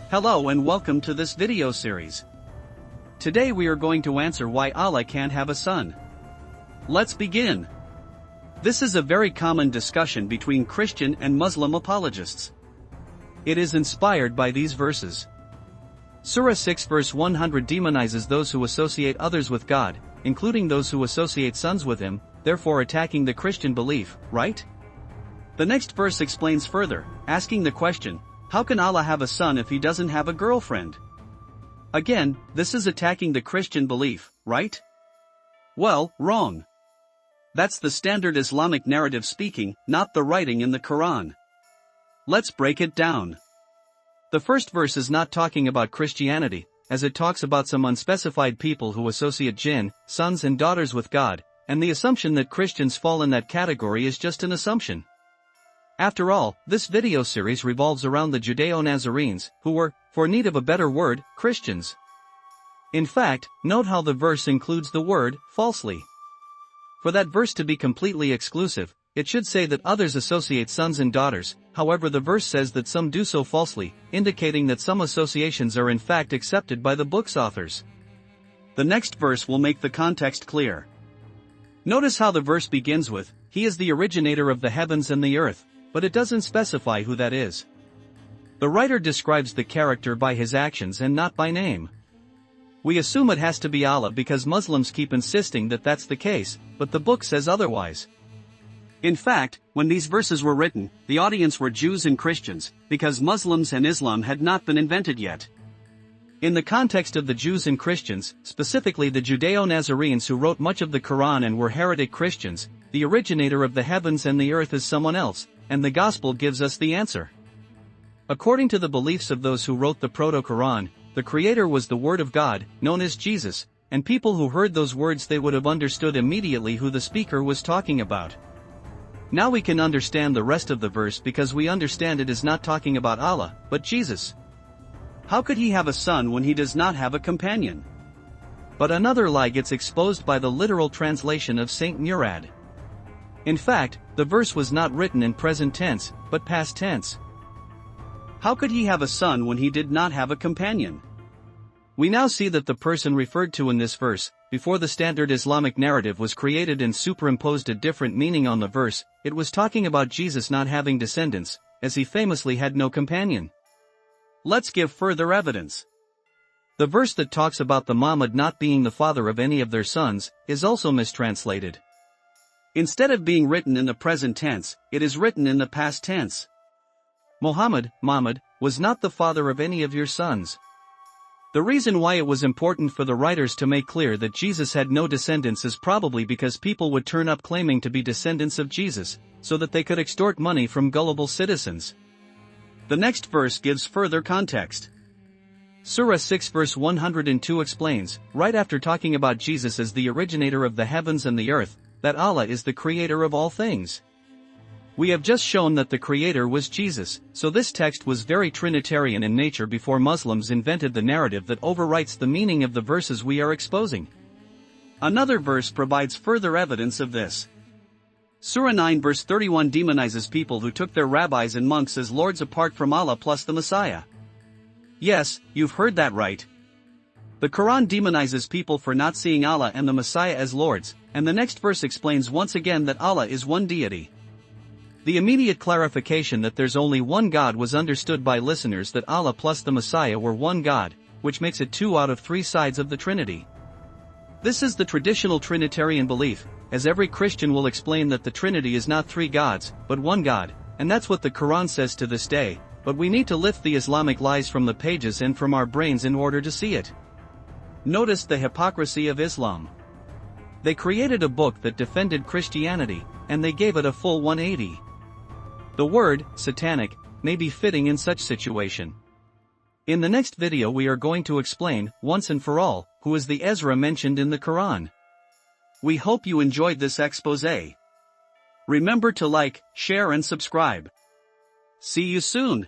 Hello and welcome to this video series. Today we are going to answer why Allah can't have a son. Let's begin. This is a very common discussion between Christian and Muslim apologists. It is inspired by these verses. Surah 6 verse 100 demonizes those who associate others with God, including those who associate sons with him, therefore attacking the Christian belief, right? The next verse explains further, asking the question, how can Allah have a son if he doesn't have a girlfriend? Again, this is attacking the Christian belief, right? Well, wrong. That's the standard Islamic narrative speaking, not the writing in the Quran. Let's break it down. The first verse is not talking about Christianity, as it talks about some unspecified people who associate jinn, sons and daughters with God, and the assumption that Christians fall in that category is just an assumption. After all, this video series revolves around the Judeo-Nazareens, who were, for need of a better word, Christians. In fact, note how the verse includes the word, falsely. For that verse to be completely exclusive, it should say that others associate sons and daughters, however the verse says that some do so falsely, indicating that some associations are in fact accepted by the book's authors. The next verse will make the context clear. Notice how the verse begins with, He is the originator of the heavens and the earth, but it doesn't specify who that is. The writer describes the character by his actions and not by name. We assume it has to be Allah because Muslims keep insisting that that's the case, but the book says otherwise. In fact, when these verses were written, the audience were Jews and Christians, because Muslims and Islam had not been invented yet. In the context of the Jews and Christians, specifically the Judeo-Nazareens who wrote much of the Quran and were heretic Christians, the originator of the heavens and the earth is someone else, and the Gospel gives us the answer. According to the beliefs of those who wrote the Proto-Quran, the Creator was the Word of God, known as Jesus, and people who heard those words they would have understood immediately who the speaker was talking about. Now we can understand the rest of the verse because we understand it is not talking about Allah, but Jesus. How could he have a son when he does not have a companion? But another lie gets exposed by the literal translation of Saint Murad. In fact, the verse was not written in present tense, but past tense. How could he have a son when he did not have a companion? We now see that the person referred to in this verse, before the standard Islamic narrative was created and superimposed a different meaning on the verse, it was talking about Jesus not having descendants, as he famously had no companion. Let's give further evidence. The verse that talks about the Muhammad not being the father of any of their sons, is also mistranslated. Instead of being written in the present tense, it is written in the past tense. Muhammad was not the father of any of your sons. The reason why it was important for the writers to make clear that Jesus had no descendants is probably because people would turn up claiming to be descendants of Jesus, so that they could extort money from gullible citizens. The next verse gives further context. Surah 6 verse 102 explains, right after talking about Jesus as the originator of the heavens and the earth, that Allah is the creator of all things. We have just shown that the creator was Jesus, so this text was very Trinitarian in nature before Muslims invented the narrative that overwrites the meaning of the verses we are exposing. Another verse provides further evidence of this. Surah 9 verse 31 demonizes people who took their rabbis and monks as lords apart from Allah plus the Messiah. Yes, you've heard that right. The Quran demonizes people for not seeing Allah and the Messiah as lords, and the next verse explains once again that Allah is one deity. The immediate clarification that there's only one God was understood by listeners that Allah plus the Messiah were one God, which makes it 2 out of 3 sides of the Trinity. This is the traditional Trinitarian belief, as every Christian will explain that the Trinity is not 3 gods, but one God, and that's what the Quran says to this day, but we need to lift the Islamic lies from the pages and from our brains in order to see it. Notice the hypocrisy of Islam. They created a book that defended Christianity, and they gave it a full 180. The word, satanic, may be fitting in such situation. In the next video we are going to explain, once and for all, who is the Ezra mentioned in the Quran. We hope you enjoyed this expose. Remember to like, share and subscribe. See you soon.